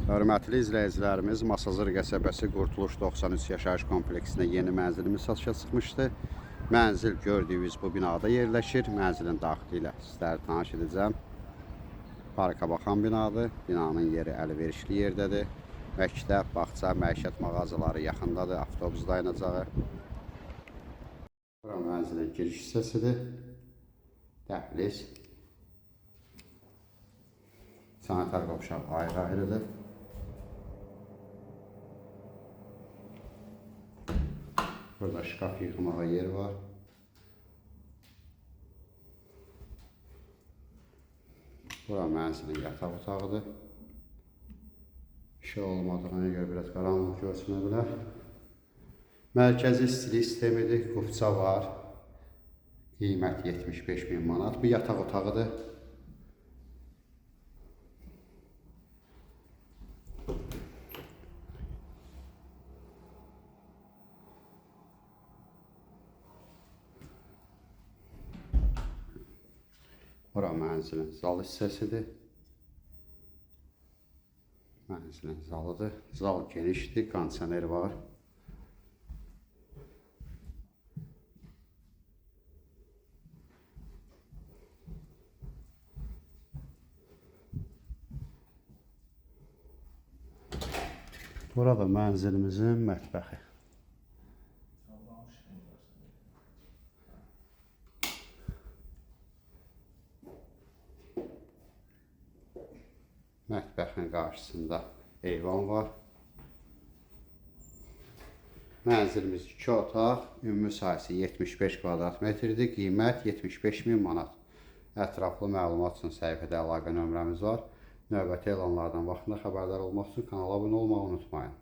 Hörmətli izləyicilərimiz, Masazır qəsəbəsi Qurtuluş 93 yaşayış kompleksində yeni mənzilimiz satışa çıxmışdı. Mənzil gördüyünüz bu binada yerləşir. Mənzilin daxili ilə sizləri tanış edəcəm. Parka baxan binadır. Binanın yeri əlverişli yerdədir. Məktəb, bağça, məişət mağazaları yaxındadır. Avtobus dayanacağı. Bura mənzilin giriş hissəsidir. Dəhliz. Sanitar qovşaq ayrı-ayrıdır. Burada şkaf yıxmağa yer var. Bura mənzilin yataq otağıdır. İşə olmadığına görə biraz qaranlıq görsünə bilər. Mərkəzi istilik sistemidir. Qufça var. Qiymət 75.000 manat. Bu yataq otağıdır. Bura mənzilin zal hissəsidir. Mənzilin zalıdır. Zal genişdir, kondisioner var. Burada mənzilimizin mətbəxi. Mətbəxin qarşısında eyvan var. Mənzilimiz 2 otaq, ümumi sahəsi 75 kvadrat metrdir. Qiymət 75.000 manat. Ətraflı məlumat üçün səhifədə əlaqə nömrəmiz var. Növbəti elanlardan vaxtında xəbərdar olmaq üçün kanala abunə olmağı unutmayın.